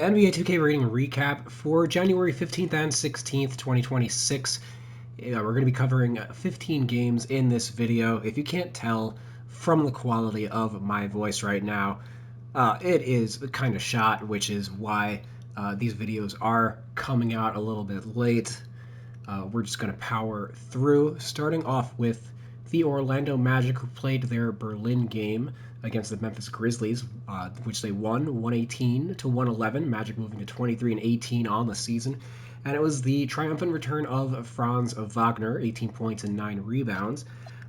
NBA 2K rating recap for January 15th and 16th, 2026. We're going to be covering 15 games in this video. If you can't tell from the quality of my voice right now, it is kind of shot, which is why these videos are coming out a little bit late. We're just going to power through, starting off with the Orlando Magic, who played their Berlin game against the Memphis Grizzlies, which they won 118 to 111. Magic moving to 23 and 18 on the season. And it was the triumphant return of Franz Wagner, 18 points and 9 rebounds.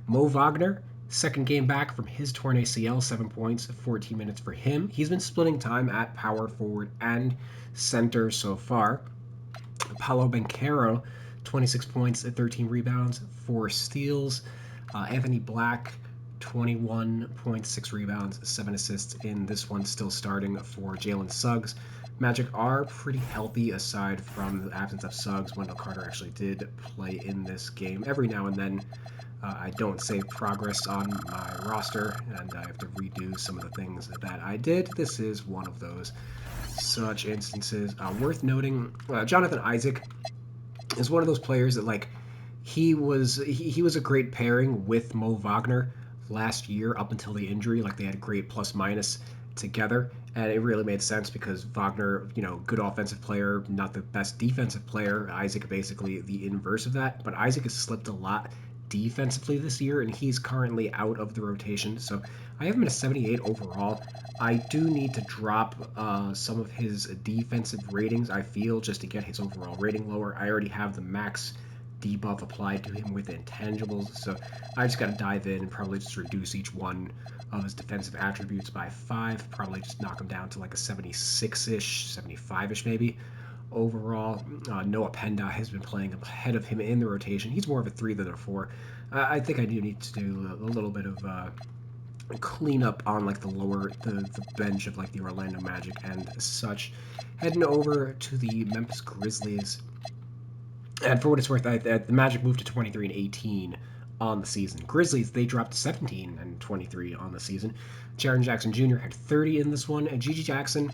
Mo Wagner, second game back from his torn ACL, 7 points, 14 minutes for him. He's been splitting time at power forward and center so far. Paolo Banchero, 26 points, 13 rebounds, 4 steals. Anthony Black, 21 points, 6 rebounds, 7 assists in this one, still starting for Jalen Suggs. Magic are pretty healthy aside from the absence of Suggs. Wendell Carter actually did play in this game. Every now and then I don't save progress on my roster, and I have to redo some of the things that I did. This is one of those such instances. Worth noting, Jonathan Isaac is one of those players that he was a great pairing with Mo Wagner last year up until the injury. Like, they had great plus minus together, and it really made sense because Wagner, good offensive player, not the best defensive player. Isaac basically the inverse of that, but Isaac has slipped a lot defensively this year, and he's currently out of the rotation. So I have him at a 78 overall. I do need to drop some of his defensive ratings, I feel, just to get his overall rating lower. I already have the max debuff applied to him with intangibles, so I just got to dive in and probably just reduce each one of his defensive attributes by 5, probably just knock him down to like a 76-ish, 75-ish maybe. Overall, Noah Penda has been playing ahead of him in the rotation. He's more of a 3 than a 4. I think I do need to do a little bit of clean up on like the bench of like the Orlando Magic and such. Heading over to the Memphis Grizzlies. And for what it's worth, the Magic moved to 23 and 18 on the season. Grizzlies, they dropped to 17 and 23 on the season. Jaren Jackson Jr. had 30 in this one. And Gigi Jackson,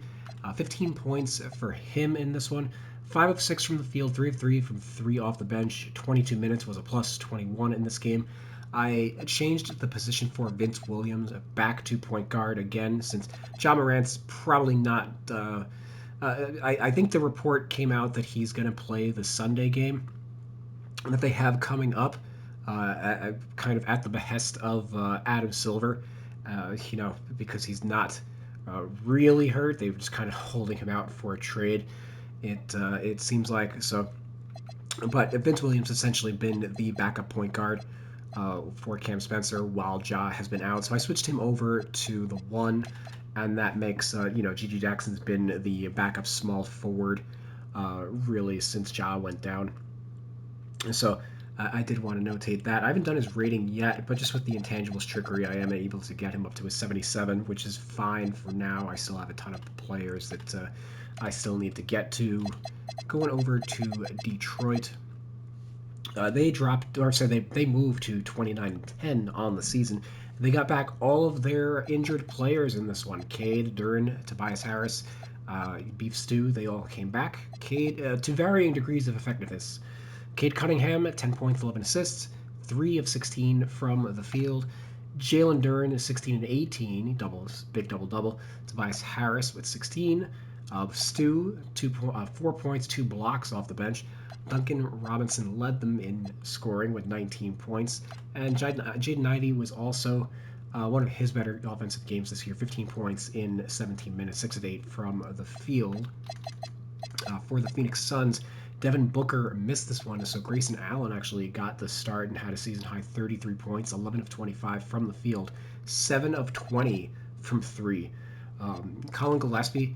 15 points for him in this one. 5 of 6 from the field, 3 of 3 from 3 off the bench. 22 minutes was a plus 21 in this game. I changed the position for Vince Williams back to point guard again, since Ja Morant's probably not... I think the report came out that he's going to play the Sunday game that they have coming up, kind of at the behest of Adam Silver, because he's not really hurt. They were just kind of holding him out for a trade. It seems like so. But Vince Williams essentially been the backup point guard for Cam Spencer while Ja has been out. So I switched him over to the 1, and that makes, Gigi Jackson's been the backup small forward really since Ja went down. So I did want to notate that. I haven't done his rating yet, but just with the intangibles trickery, I am able to get him up to a 77, which is fine for now. I still have a ton of players that I still need to get to. Going over to Detroit. They moved to 29-10 on the season. They got back all of their injured players in this one. Cade, Duren, Tobias Harris, Beef Stew, they all came back. Cade, to varying degrees of effectiveness. Cade Cunningham, 10 points, 11 assists, 3 of 16 from the field. Jalen Duren, 16 and 18, big double-double. Tobias Harris with 16. Stew, 4 points, 2 blocks off the bench. Duncan Robinson led them in scoring with 19 points. And Jaden Ivey was also one of his better offensive games this year, 15 points in 17 minutes, 6 of 8 from the field. For the Phoenix Suns, Devin Booker missed this one, so Grayson Allen actually got the start and had a season-high 33 points, 11 of 25 from the field, 7 of 20 from 3. Colin Gillespie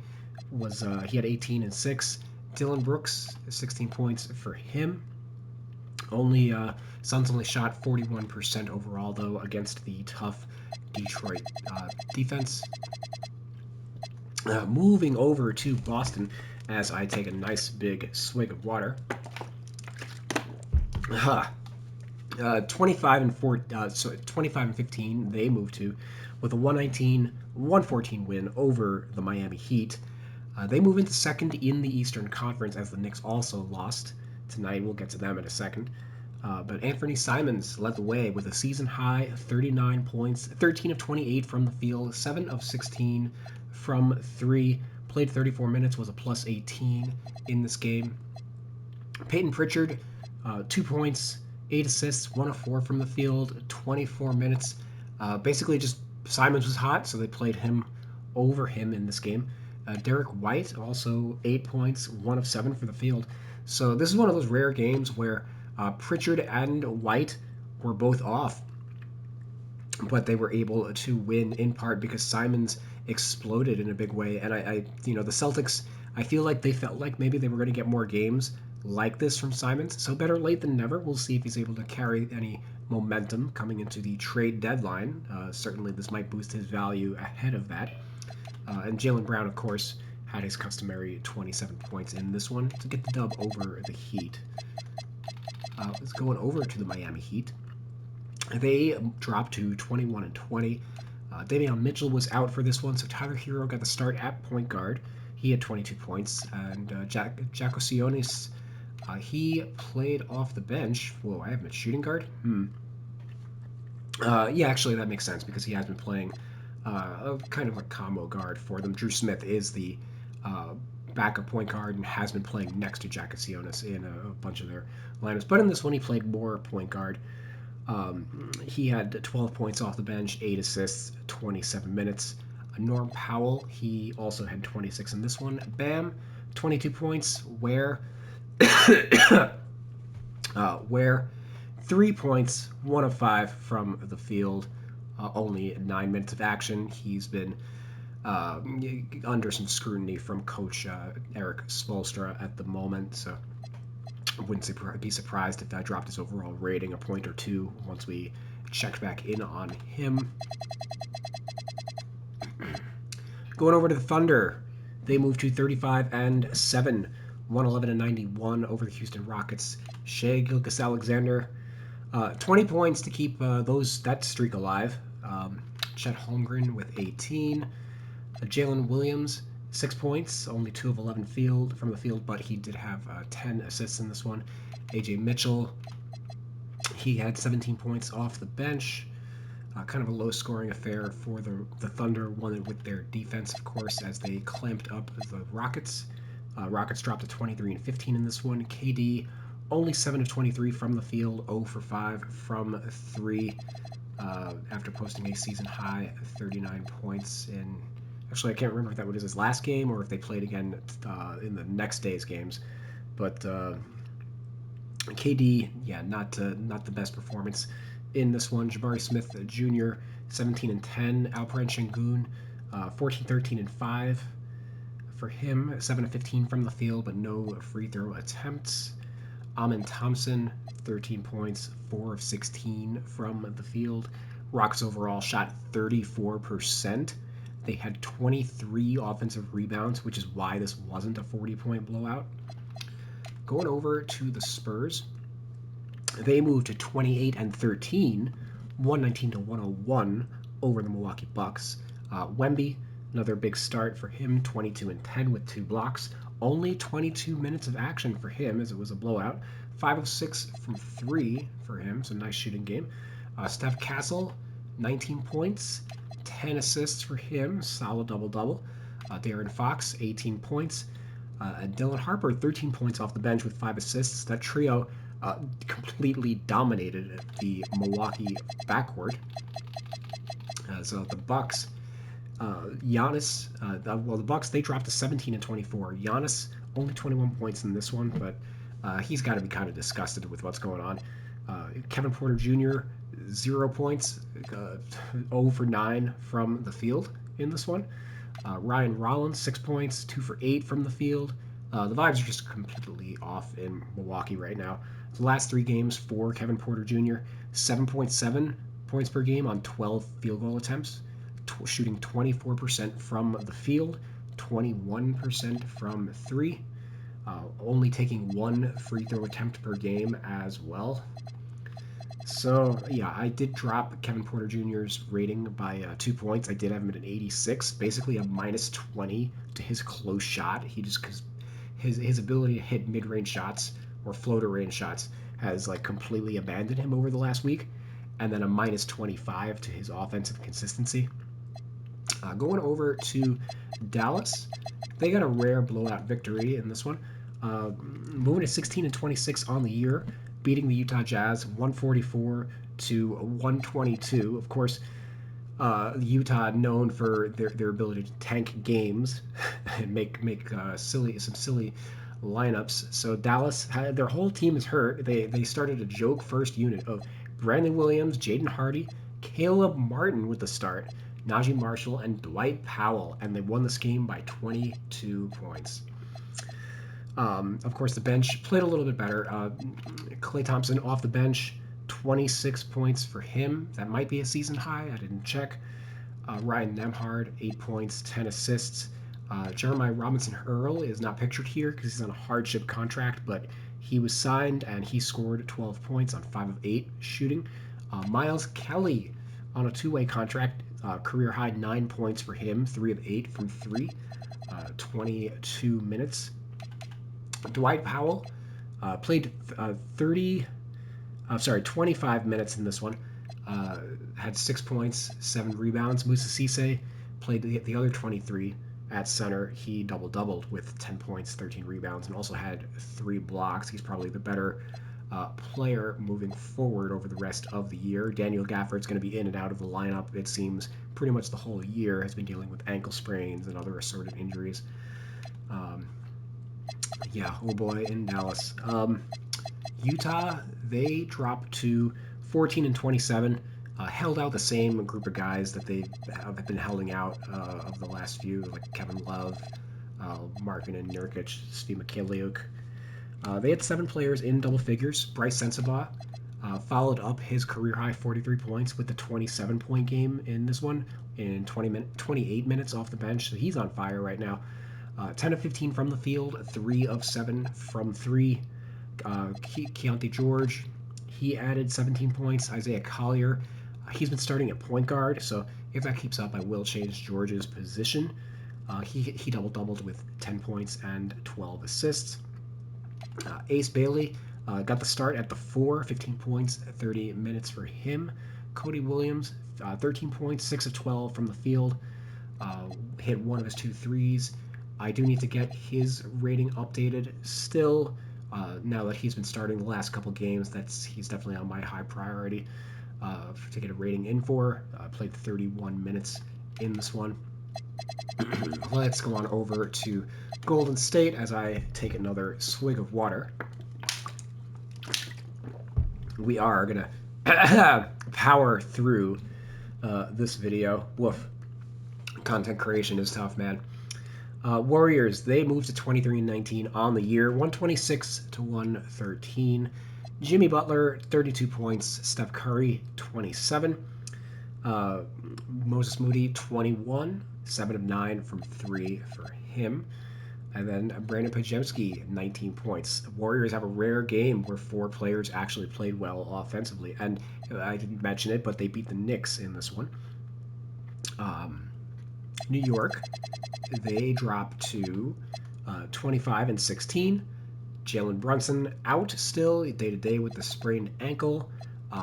he had 18 and 6. Dylan Brooks, 16 points for him. Suns only shot 41% overall, though, against the tough Detroit defense. Moving over to Boston, as I take a nice big swig of water. 25 and 15 they moved to, with a 119-114 win over the Miami Heat. They move into second in the Eastern Conference as the Knicks also lost tonight. We'll get to them in a second. But Anthony Simons led the way with a season-high 39 points, 13 of 28 from the field, 7 of 16 from 3, played 34 minutes, was a plus 18 in this game. Peyton Pritchard, 2 points, 8 assists, 1 of 4 from the field, 24 minutes. Basically just Simons was hot, so they played him over him in this game. Derek White, also 8 points, 1 of 7 for the field. So this is one of those rare games where Pritchard and White were both off, but they were able to win in part because Simons exploded in a big way. And the Celtics, I feel like they felt like maybe they were going to get more games like this from Simons. So better late than never. We'll see if he's able to carry any momentum coming into the trade deadline. Certainly this might boost his value ahead of that. And Jaylen Brown, of course, had his customary 27 points in this one to get the dub over the Heat. Let's go over to the Miami Heat. They dropped to 21 and 20. Davion Mitchell was out for this one, so Tyler Hero got the start at point guard. He had 22 points, and Jaco Sionis, he played off the bench. Whoa, I have him at shooting guard? Yeah, actually, that makes sense because he has been playing kind of a combo guard for them. Drew Smith is the backup point guard and has been playing next to Jaco Sionis in a bunch of their lineups. But in this one, he played more point guard. He had 12 points off the bench, 8 assists, 27 minutes. Norm Powell, he also had 26 in this one. Bam, 22 points. Where 3 points, 1 of 5 from the field. Only 9 minutes of action. He's been under some scrutiny from Coach Eric Spoelstra at the moment, so I wouldn't be surprised if that dropped his overall rating a point or two once we checked back in on him. Going over to the Thunder, they moved to 35 and 7, 111 and 91 over the Houston Rockets. Shai Gilgeous-Alexander, 20 points to keep that streak alive. Chet Holmgren with 18. Jalen Williams, 6 points, only 2 of 11 from the field, but he did have 10 assists in this one. AJ Mitchell, he had 17 points off the bench. Kind of a low-scoring affair for the Thunder, won with their defense, of course, as they clamped up the Rockets. Rockets dropped to 23 and 15 in this one. KD, only 7 of 23 from the field, 0 for 5 from 3, after posting a season-high 39 points in... Actually, I can't remember if that was his last game or if they played again in the next day's games. But KD, yeah, not the best performance in this one. Jabari Smith Jr., 17 and 10. Alperen Şengün, 14, 13, and 5 for him. 7 of 15 from the field, but no free throw attempts. Amen Thompson, 13 points, 4 of 16 from the field. Rockets overall shot 34%. They had 23 offensive rebounds, which is why this wasn't a 40-point blowout. Going over to the Spurs, they moved to 28 and 13, 119 to 101 over the Milwaukee Bucks. Wemby, another big start for him, 22 and 10 with 2 blocks. Only 22 minutes of action for him as it was a blowout. 5 of 6 from 3 for him, so nice shooting game. Steph Castle, 19 points, 10 assists for him, solid double-double. De'Aaron Fox, 18 points. And Dylan Harper, 13 points off the bench with 5 assists. That trio completely dominated the Milwaukee backcourt. So the Bucks, Giannis, the Bucks, they dropped to 17 and 24. Giannis, only 21 points in this one, but he's got to be kind of disgusted with what's going on. Kevin Porter Jr., 0 points, 0 for 9 from the field in this one. Ryan Rollins, 6 points, 2 for 8 from the field. The vibes are just completely off in Milwaukee right now. The last 3 games for Kevin Porter Jr., 7.7 points per game on 12 field goal attempts, shooting 24% from the field, 21% from 3, only taking 1 free throw attempt per game as well. So, yeah, I did drop Kevin Porter Jr.'s rating by 2 points. I did have him at an 86, basically a minus 20 to his close shot. He just, because his ability to hit mid-range shots or floater range shots has like completely abandoned him over the last week. And then a minus 25 to his offensive consistency. Going over to Dallas, they got a rare blowout victory in this one, moving to 16-26 on the year, beating the Utah Jazz 144 to 122. Of course, Utah known for their ability to tank games and make some silly lineups. So Dallas had their whole team is hurt. They started a joke first unit of Brandon Williams, Jaden Hardy, Caleb Martin with the start, Najee Marshall, and Dwight Powell, and they won this game by 22 points. Of course, the bench played a little bit better. Klay Thompson off the bench, 26 points for him. That might be a season high. I didn't check. Ryan Nembhard, 8 points, 10 assists. Jeremiah Robinson Earl is not pictured here because he's on a hardship contract, but he was signed and he scored 12 points on 5 of 8 shooting. Miles Kelly on a two-way contract, career high 9 points for him, 3 of 8 from 3, 22 minutes. Dwight Powell played 25 minutes in this one. Had 6 points, 7 rebounds. Musa Cisse played the other 23 at center. He doubled with 10 points, 13 rebounds, and also had 3 blocks. He's probably the better player moving forward over the rest of the year. Daniel Gafford's going to be in and out of the lineup, it seems, pretty much the whole year. Has been dealing with ankle sprains and other assorted injuries. Yeah, oh boy, in Dallas. Utah, they dropped to 14-27. Held out the same group of guys that they have been holding out of the last few, like Kevin Love, Markkanen, Nurkic, Steve Mikhailiuk. They had 7 players in double figures. Bryce Sensabaugh followed up his career-high 43 points with the 27-point game in this one in 28 minutes off the bench. So he's on fire right now. 10 of 15 from the field, 3 of 7 from 3. Keontae George, he added 17 points. Isaiah Collier, he's been starting at point guard, so if that keeps up, I will change George's position. He doubled with 10 points and 12 assists. Ace Bailey got the start at the 4, 15 points, 30 minutes for him. Cody Williams, 13 points, 6 of 12 from the field. Hit 1 of his 2 threes. I do need to get his rating updated still. Now that he's been starting the last couple games, he's definitely on my high priority to get a rating in for. Played 31 minutes in this one. Let's go on over to Golden State as I take another swig of water. We are going to power through this video. Woof. Content creation is tough, man. Warriors, they moved to 23-19 on the year, 126 to 113. Jimmy Butler, 32 points. Steph Curry, 27. Moses Moody, 21. 7 of 9 from 3 for him. And then Brandon Podziemski, 19 points. Warriors have a rare game where 4 players actually played well offensively. And I didn't mention it, but they beat the Knicks in this one. New York, they dropped to 25-16. Jalen Brunson out still day-to-day with the sprained ankle.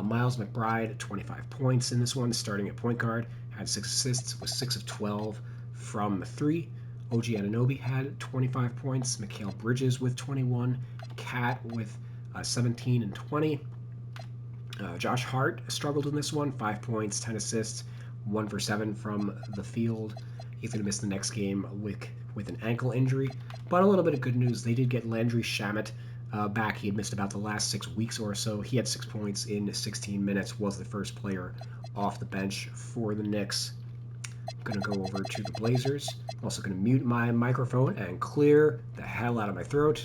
Miles McBride, 25 points in this one, starting at point guard. Had 6 assists with 6 of 12 from 3. OG Anunoby had 25 points. Mikal Bridges with 21. Cat with 17 and 20. Josh Hart struggled in this one. 5 points, 10 assists, 1 for 7 from the field. He's going to miss the next game with an ankle injury. But a little bit of good news. They did get Landry Shamet back. He had missed about the last 6 weeks or so. He had 6 points in 16 minutes, was the first player off the bench for the Knicks. I'm going to go over to the Blazers. I'm also going to mute my microphone and clear the hell out of my throat.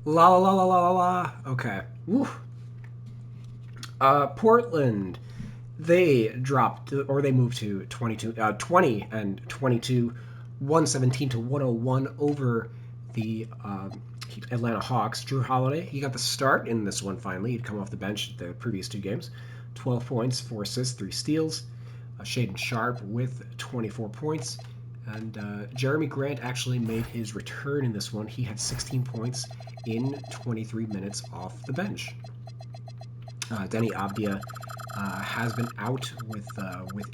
La la la la la la. Okay. Woo. Portland, they dropped, or they moved to 20-22 117 to 101 over the Atlanta Hawks. Drew Holiday, he got the start in this one finally. He'd come off the bench the previous 2 games. 12 points, 4 assists, 3 steals. Shaden Sharp with 24 points. And Jeremy Grant actually made his return in this one. He had 16 points in 23 minutes off the bench. Denny Abdia has been out with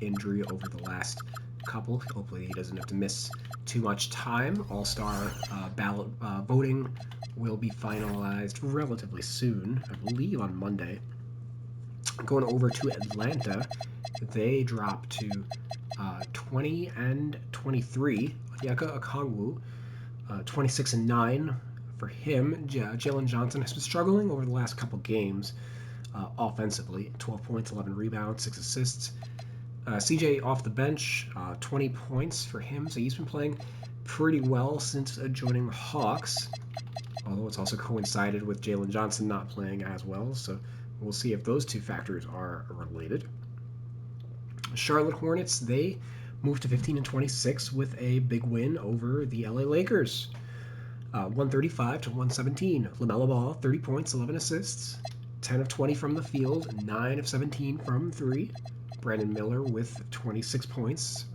injury over the last couple. Hopefully he doesn't have to miss too much time. All-Star ballot voting will be finalized relatively soon, I believe on Monday. Going over to Atlanta, they dropped to 20 and 23. Onyeka Okongwu, 26 and 9 for him. Jalen Johnson has been struggling over the last couple games offensively. 12 points, 11 rebounds, 6 assists. CJ off the bench, 20 points for him. So he's been playing pretty well since joining the Hawks. Although it's also coincided with Jalen Johnson not playing as well. So we'll see if those two factors are related. Charlotte Hornets, they moved to 15 and 26 with a big win over the LA Lakers. 135 to 117. LaMelo Ball, 30 points, 11 assists. 10 of 20 from the field, 9 of 17 from 3. Brandon Miller with 26 points.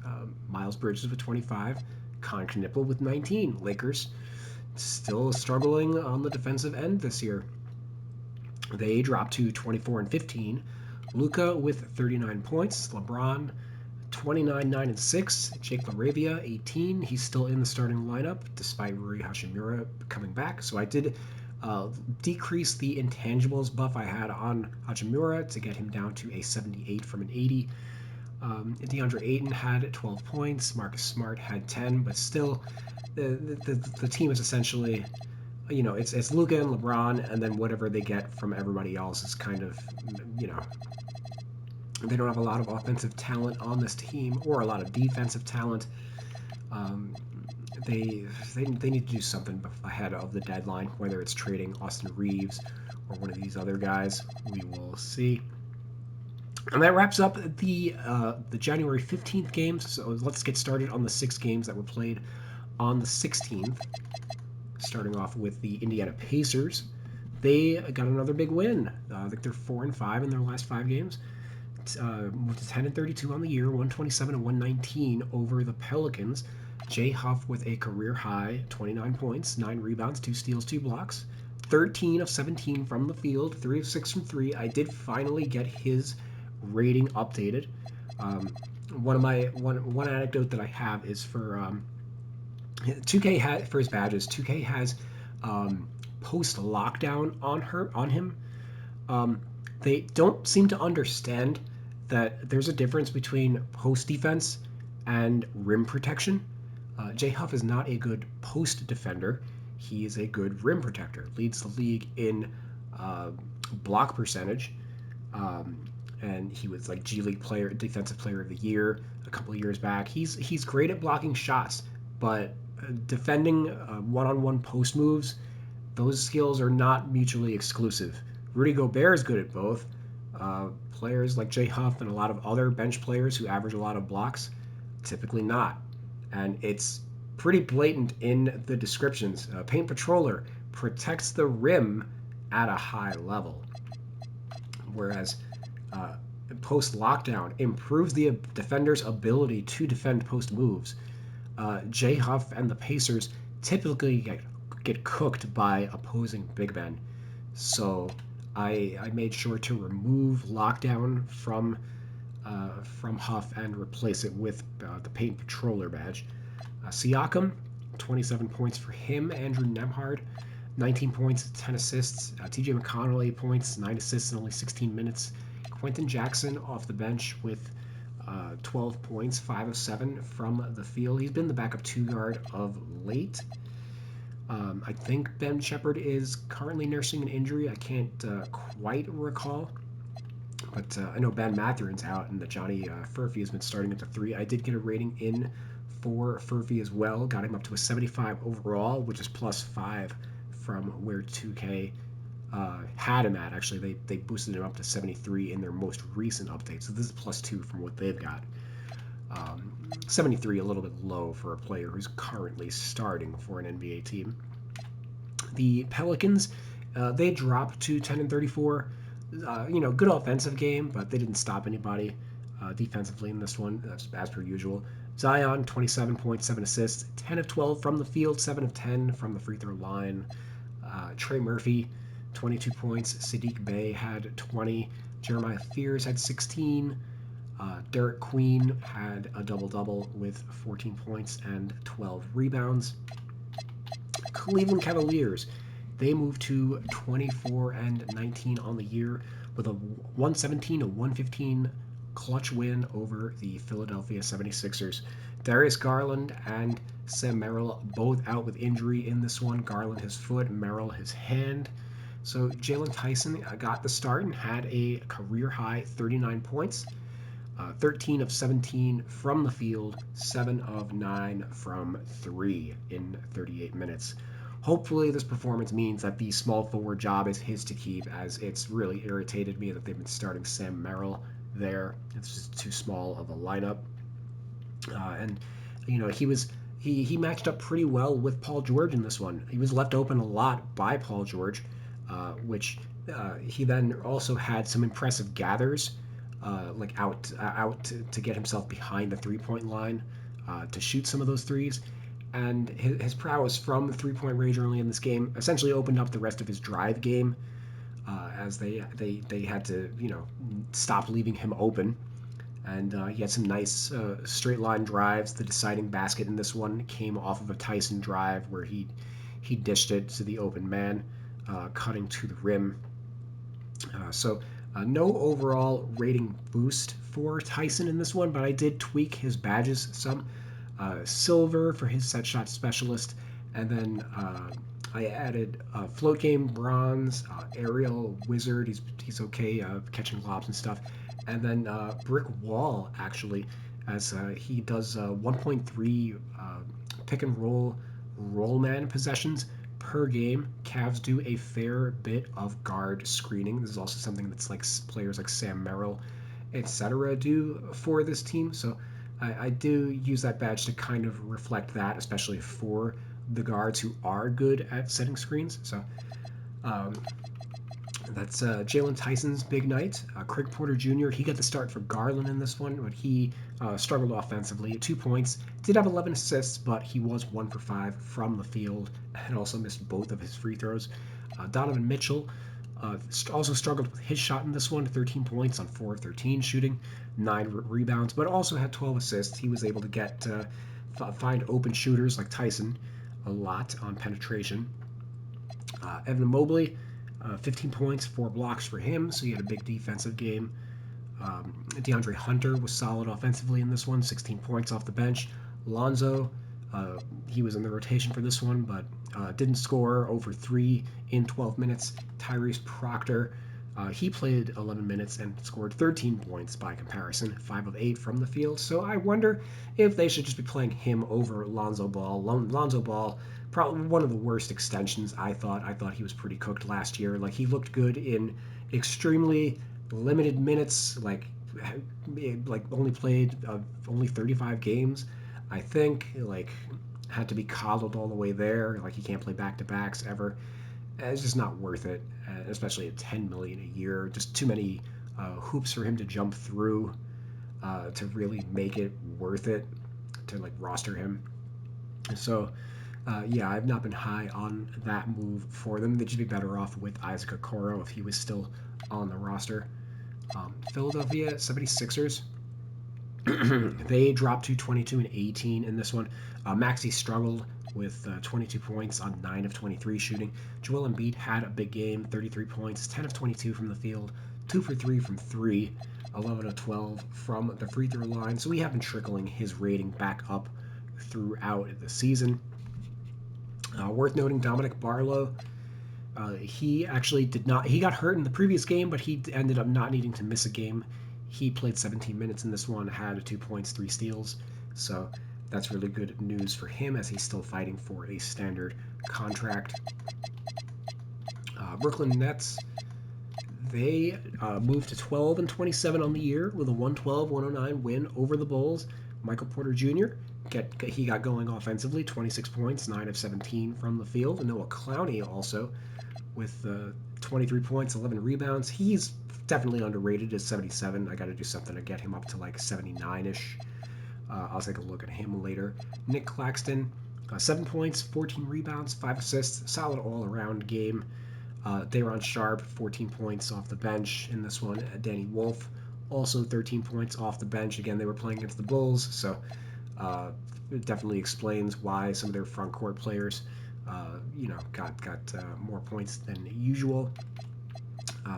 Miles Bridges with 25. Con Knipple with 19. Lakers still struggling on the defensive end this year. They dropped to 24 and 15. Luka with 39 points. LeBron 29, 9 and 6. Jake LaRavia 18. He's still in the starting lineup despite Rui Hachimura coming back. So I did decrease the intangibles buff I had on Hachimura to get him down to a 78 from an 80. DeAndre Ayton had 12 points. Marcus Smart had 10, but still, the team is essentially, it's Luka and LeBron, and then whatever they get from everybody else is kind of, they don't have a lot of offensive talent on this team or a lot of defensive talent. They need to do something ahead of the deadline, whether it's trading Austin Reeves or one of these other guys. We will see. And that wraps up the January 15th games. So let's get started on the 6 games that were played on the 16th. Starting off with the Indiana Pacers. They got another big win. I think they're 4 and 5 in their last 5 games. Moved to 10 and 32 on the year, 127 and 119 over the Pelicans. Jay Huff with a career high 29 points, 9 rebounds, 2 steals, 2 blocks, 13 of 17 from the field, 3 of 6 from 3. I did finally get his rating updated. One anecdote that I have is for 2K for his badges. 2K has post lockdown on him. They don't seem to understand that there's a difference between post defense and rim protection. Jay Huff is not a good post defender. He is a good rim protector. Leads the league in block percentage. And he was like G League defensive player of the year a couple of years back. He's great at blocking shots, but defending one-on-one post moves, those skills are not mutually exclusive. Rudy Gobert is good at both. Players like Jay Huff and a lot of other bench players who average a lot of blocks, typically not. And it's pretty blatant in the descriptions. Paint Patroller protects the rim at a high level, whereas post lockdown improves the defender's ability to defend post moves. Jay Huff and the Pacers typically get cooked by opposing big men. So I made sure to remove lockdown from Huff and replace it with the Paint Patroller badge. Siakam, 27 points for him. Andrew Nembhard, 19 points, 10 assists. TJ McConnell, 8 points, 9 assists in only 16 minutes. Quentin Jackson off the bench with 12 points, 5 of 7 from the field. He's been the backup 2-guard of late. I think Ben Shepherd is currently nursing an injury. I can't quite recall. But I know Ben Mathurin's out, and that Johnny Furphy has been starting at the 3. I did get a rating in for Furphy as well. Got him up to a 75 overall, which is plus 5 from where 2K had him at. Actually, they boosted him up to 73 in their most recent update. So this is plus 2 from what they've got. 73, a little bit low for a player who's currently starting for an NBA team. The Pelicans, they dropped to 10-34. Good offensive game, but they didn't stop anybody defensively in this one, as per usual. Zion, 27 points, 7 assists, 10 of 12 from the field, 7 of 10 from the free throw line. Trey Murphy, 22 points. Sadiq Bey had 20. Jeremiah Fears had 16. Derek Queen had a double-double with 14 points and 12 rebounds. Cleveland Cavaliers, they moved to 24-19 on the year with a 117-115 clutch win over the Philadelphia 76ers. Darius Garland and Sam Merrill both out with injury in this one. Garland his foot, Merrill his hand. So Jalen Tyson got the start and had a career-high 39 points. 13 of 17 from the field, 7 of 9 from 3 in 38 minutes. Hopefully this performance means that the small forward job is his to keep, as it's really irritated me that they've been starting Sam Merrill there. It's just too small of a lineup. And he matched up pretty well with Paul George in this one. He was left open a lot by Paul George, which he then also had some impressive gathers, out to get himself behind the three-point line to shoot some of those threes. And his prowess from the three-point range early in this game essentially opened up the rest of his drive game, as they had to stop leaving him open. And he had some nice straight line drives. The deciding basket in this one came off of a Tyson drive where he dished it to the open man, cutting to the rim. So no overall rating boost for Tyson in this one, but I did tweak his badges some. Silver for his set shot specialist, and then I added float game bronze, aerial wizard. He's okay catching lobs and stuff, and then brick wall actually, as he does 1.3 pick and roll man possessions per game. Cavs do a fair bit of guard screening. This is also something that's like players like Sam Merrill, etc. do for this team. So I do use that badge to kind of reflect that, especially for the guards who are good at setting screens. So that's Jalen Tyson's big night. Craig Porter Jr., he got the start for Garland in this one, but he struggled offensively. 2 points, did have 11 assists, but he was 1 for 5 from the field and also missed both of his free throws. Donovan Mitchell also struggled with his shot in this one, 13 points on 4 of 13 shooting, 9 rebounds, but also had 12 assists. He was able to find open shooters like Tyson a lot on penetration. Evan Mobley, 15 points, 4 blocks for him, so he had a big defensive game. DeAndre Hunter was solid offensively in this one, 16 points off the bench. Lonzo, he was in the rotation for this one, but didn't score over 3 in 12 minutes. Tyrese Proctor, he played 11 minutes and scored 13 points by comparison, 5 of 8 from the field. So I wonder if they should just be playing him over Lonzo Ball. Lonzo Ball, probably one of the worst extensions, I thought. I thought he was pretty cooked last year. Like, he looked good in extremely limited minutes, like only played only 35 games, I think. Like, had to be coddled all the way there. Like, he can't play back-to-backs ever. It's just not worth it, especially at $10 million a year. Just too many hoops for him to jump through to really make it worth it to roster him. So I've not been high on that move for them. They'd just be better off with Isaac Okoro if he was still on the roster. Philadelphia 76ers, they dropped to 22-18 in this one. Maxey struggled with 22 points on 9 of 23 shooting. Joel Embiid had a big game, 33 points, 10 of 22 from the field, 2 for 3 from 3, 11 of 12 from the free throw line. So we have been trickling his rating back up throughout the season. Worth noting, Dominic Barlow, he actually he got hurt in the previous game, but he ended up not needing to miss a game. He played 17 minutes in this one, had 2 points, 3 steals. So that's really good news for him, as he's still fighting for a standard contract. Brooklyn Nets, They moved to 12-27 on the year with a 112-109 win over the Bulls. Michael Porter Jr. He got going offensively, 26 points, 9 of 17 from the field. And Noah Clowney also with 23 points, 11 rebounds. He's definitely underrated at 77. I got to do something to get him up to like 79-ish. I'll take a look at him later. Nick Claxton, 7 points, 14 rebounds, 5 assists. Solid all-around game. Day'Ron Sharpe, 14 points off the bench in this one. Danny Wolf, also 13 points off the bench. Again, they were playing against the Bulls, so it definitely explains why some of their front court players, got more points than usual.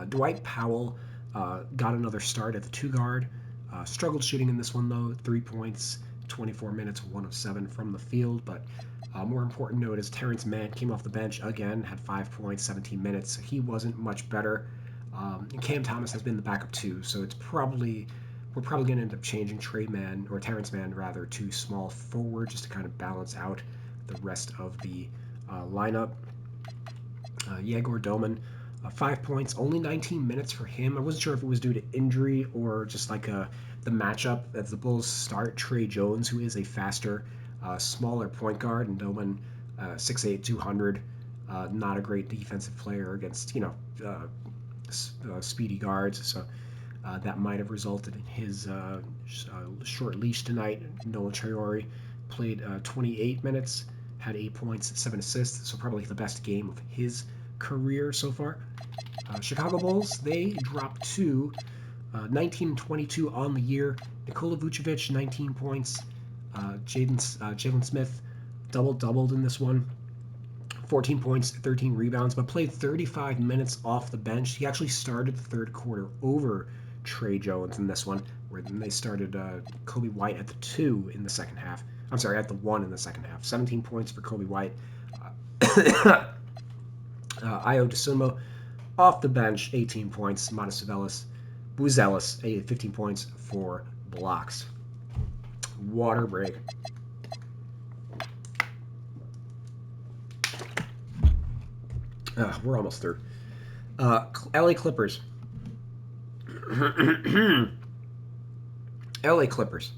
Dwight Powell got another start at the 2 guard. Struggled shooting in this one though. 3 points, 24 minutes, 1 of 7 from the field, but more important note is Terrence Mann came off the bench again, had 5 points, 17 minutes. He wasn't much better. And Cam Thomas has been the backup too, so we're probably going to end up changing Terrence Mann rather, to small forward just to kind of balance out the rest of the lineup. Yegor Doman, 5 points, only 19 minutes for him. I wasn't sure if it was due to injury or just like the matchup as the Bulls start Trey Jones, who is a faster, smaller point guard, and Doman, 6'8", 200, not a great defensive player against speedy guards. So that might have resulted in his short leash tonight. Nolan Traore played 28 minutes, had 8 points, 7 assists, so probably the best game of his career so far. Chicago Bulls, they dropped to 19-22 on the year. Nikola Vucevic, 19 points. Jalen Smith doubled in this one. 14 points, 13 rebounds, but played 35 minutes off the bench. He actually started the third quarter over Trey Jones in this one, where they started Kobe White at the 2 in the second half. I'm sorry, at the 1 in the second half. 17 points for Kobe White. Ayo DeSumo off the bench, 18 points. Modest Buzelis, 15 points, 4 blocks. Water break. We're almost through. LA Clippers. LA Clippers.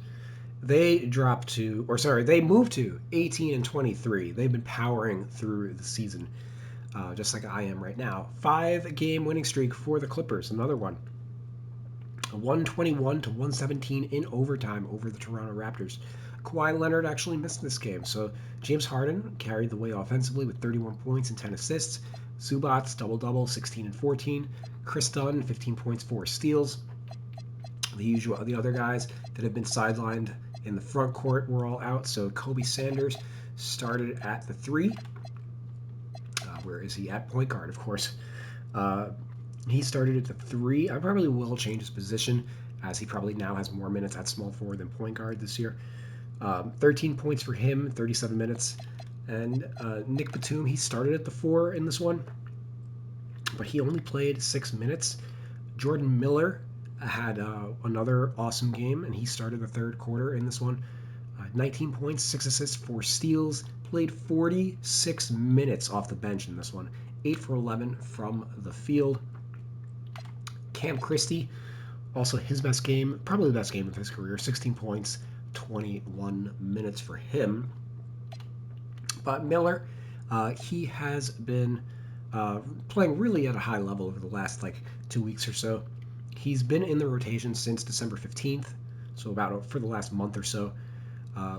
They moved to 18-23. They've been powering through the season, just like I am right now. 5-game winning streak for the Clippers. Another one. 121-117 in overtime over the Toronto Raptors. Kawhi Leonard actually missed this game, so James Harden carried the way offensively with 31 points and 10 assists. Zubats, double-double, 16 and 14. Chris Dunn, 15 points, 4 steals. The other guys that have been sidelined in the front court were all out, so Kobe Sanders started at the 3. Where is he? At point guard, of course. He started at the 3. I probably will change his position, as he probably now has more minutes at small forward than point guard this year. 13 points for him, 37 minutes. And Nick Batum, he started at the 4 in this one, but he only played 6 minutes. Jordan Miller had another awesome game, and he started the third quarter in this one. 19 points, 6 assists, 4 steals. Played 46 minutes off the bench in this one. 8 for 11 from the field. Cam Christie, also his best game, probably the best game of his career. 16 points, 21 minutes for him. But Miller, he has been playing really at a high level over the last 2 weeks or so. He's been in the rotation since December 15th, so about for the last month or so.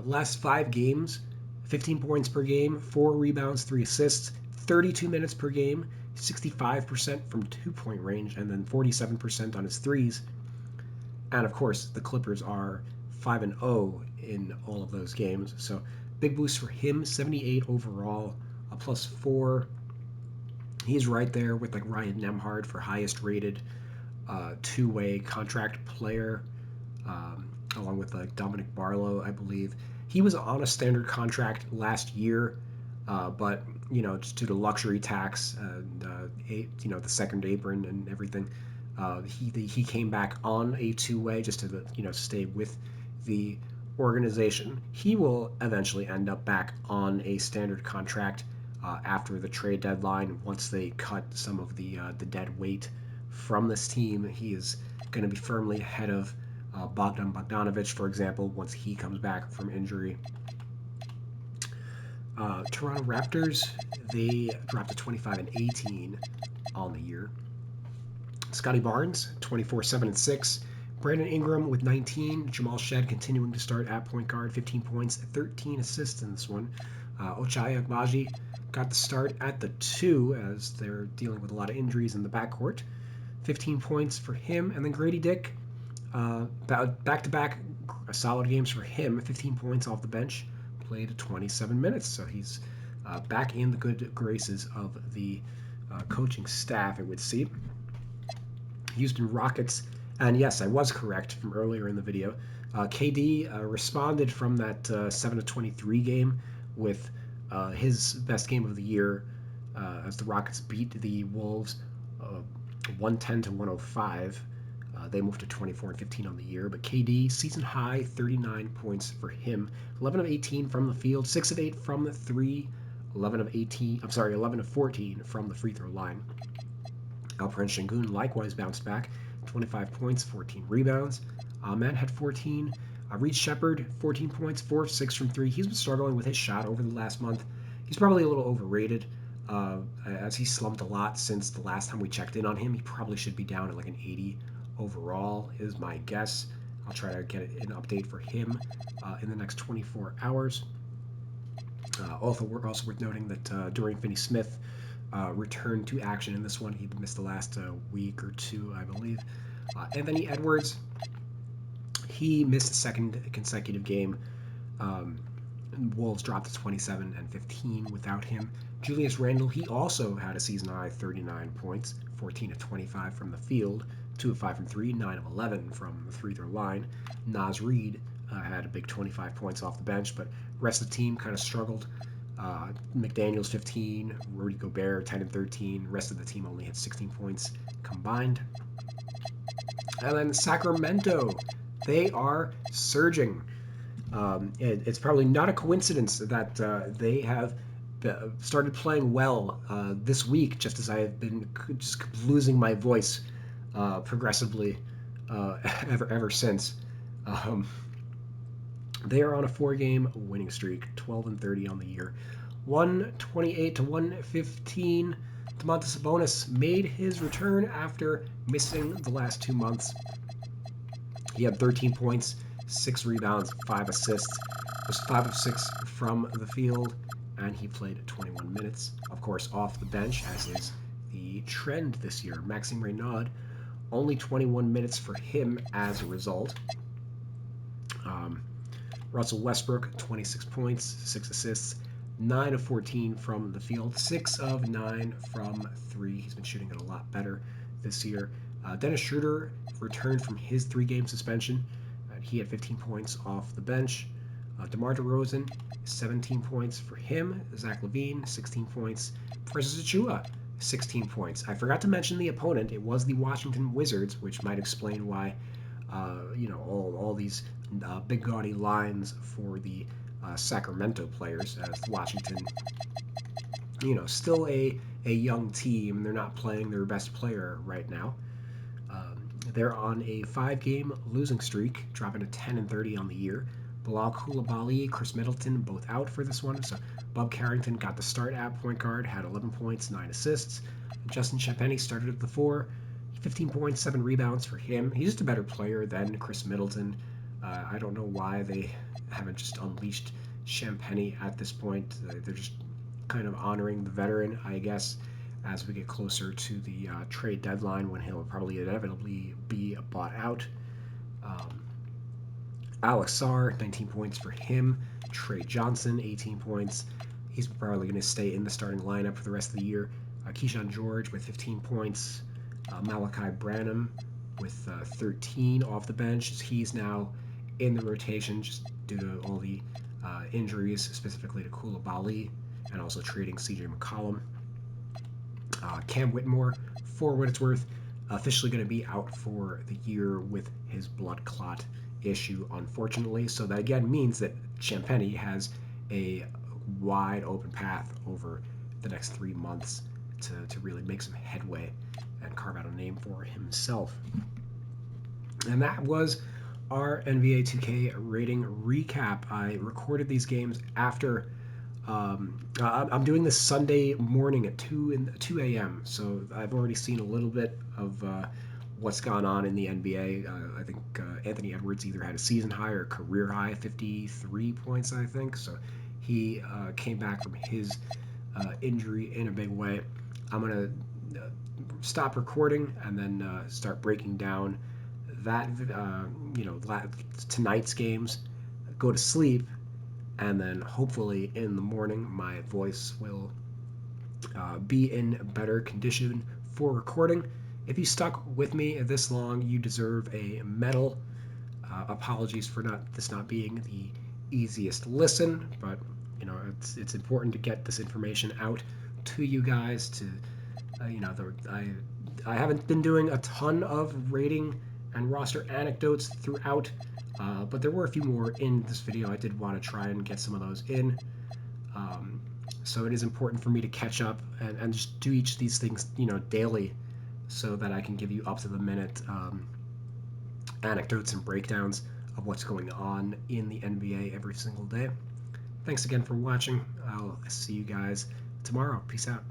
Last 5 games, 15 points per game, 4 rebounds, 3 assists, 32 minutes per game, 65% from 2-point range, and then 47% on his threes. And of course, the Clippers are 5-0 in all of those games, so big boost for him. 78 overall, a +4. He's right there with Ryan Nembhard for highest rated two-way contract player, along with Dominic Barlow, I believe. He was on a standard contract last year, but just due to luxury tax and the second apron and everything, he came back on a two-way just to stay with the organization. He will eventually end up back on a standard contract after the trade deadline, once they cut some of the dead weight from this team. He is going to be firmly ahead of Bogdanovich, for example, once he comes back from injury. Toronto Raptors, they dropped to 25-18 on the year. Scotty Barnes, 24, 7, and 6. Brandon Ingram with 19. Jamal Shed continuing to start at point guard, 15 points, 13 assists in this one. Ochai Agbaji got the start at the 2 as they're dealing with a lot of injuries in the backcourt. 15 points for him. And then Grady Dick, back-to-back solid games for him, 15 points off the bench, played 27 minutes. So he's back in the good graces of the coaching staff, it would seem. Houston Rockets, and yes, I was correct from earlier in the video. KD responded from that 7-23 game with his best game of the year as the Rockets beat the Wolves 110-105. They moved to 24-15 on the year, but KD, season high, 39 points for him. 11 of 18 from the field, 6 of 8 from the 3, 11 of 14 from the free throw line. Alperen Sengun likewise bounced back, 25 points, 14 rebounds. Ahmed had 14. Reed Shepherd, 14 points, 4 of 6 from 3. He's been struggling with his shot over the last month. He's probably a little overrated, as he slumped a lot since the last time we checked in on him. He probably should be down at like an 80 overall, is my guess. I'll try to get an update for him in the next 24 hours. Also worth noting that Dorian Finney-Smith returned to action in this one. He missed the last week or two, I believe. Anthony Edwards, he missed a second consecutive game. Wolves dropped to 27-15 without him. Julius Randle, he also had a season high 39 points, 14 of 25 from the field, 2 of 5 from 3, 9 of 11 from the free throw line. Naz Reid had a big 25 points off the bench, but rest of the team kind of struggled. McDaniels 15, Rudy Gobert 10 and 13. Rest of the team only had 16 points combined. And then Sacramento, they are surging. It's probably not a coincidence that they have started playing well this week, just as I have been just losing my voice progressively ever since. They are on a 4-game winning streak, 12-30 on the year. 128-115. Domantas Sabonis made his return after missing the last 2 months. He had 13 points, 6 rebounds, 5 assists. Was 5 of 6 from the field, and he played 21 minutes. Of course, off the bench, as is the trend this year. Maxime Reynaud, only 21 minutes for him as a result. Russell Westbrook, 26 points, 6 assists, 9 of 14 from the field, 6 of 9 from 3. He's been shooting it a lot better this year. Dennis Schroeder returned from his 3-game suspension. He had 15 points off the bench. DeMar DeRozan, 17 points for him. Zach LaVine, 16 points. Precious Achiuwa, 16 points. I forgot to mention the opponent. It was the Washington Wizards, which might explain why all these big gaudy lines for the Sacramento players, as Washington, still a young team. They're not playing their best player right now. They're on a 5-game losing streak, dropping to 10-30 on the year. Bilal Coulibaly, Chris Middleton, both out for this one. So Bob Carrington got the start at point guard, had 11 points, 9 assists. Justin Champagnie started at the 4, 15 points, 7 rebounds for him. He's just a better player than Chris Middleton. I don't know why they haven't just unleashed Champagnie at this point. They're just kind of honoring the veteran, I guess, as we get closer to the trade deadline, when he'll probably inevitably be bought out. Alex Sarr, 19 points for him. Trey Johnson, 18 points. He's probably going to stay in the starting lineup for the rest of the year. Keyshawn George with 15 points. Malachi Branham with 13 off the bench. He's now in the rotation just due to all the injuries, specifically to Coulibaly, and also trading CJ McCollum. Cam Whitmore, for what it's worth, officially going to be out for the year with his blood clot issue, unfortunately. So that again means that Champagnie has a wide open path over the next 3 months to really make some headway and carve out a name for himself. And that was our NBA 2K rating recap. I recorded these games after. I'm doing this Sunday morning at 2 a.m. So I've already seen a little bit of what's gone on in the NBA. I think Anthony Edwards either had a season high or a career high, 53 points, I think. So he came back from his injury in a big way. I'm gonna stop recording and then start breaking down that tonight's games, go to sleep, and then hopefully in the morning my voice will be in better condition for recording. If you stuck with me this long, you deserve a medal. Apologies for this not being the easiest listen, but it's important to get this information out to you guys. To I haven't been doing a ton of rating and roster anecdotes throughout, but there were a few more in this video. I did want to try and get some of those in. So it is important for me to catch up and just do each of these things, daily, so that I can give you up to the minute anecdotes and breakdowns of what's going on in the NBA every single day. Thanks again for watching. I'll see you guys tomorrow. Peace out.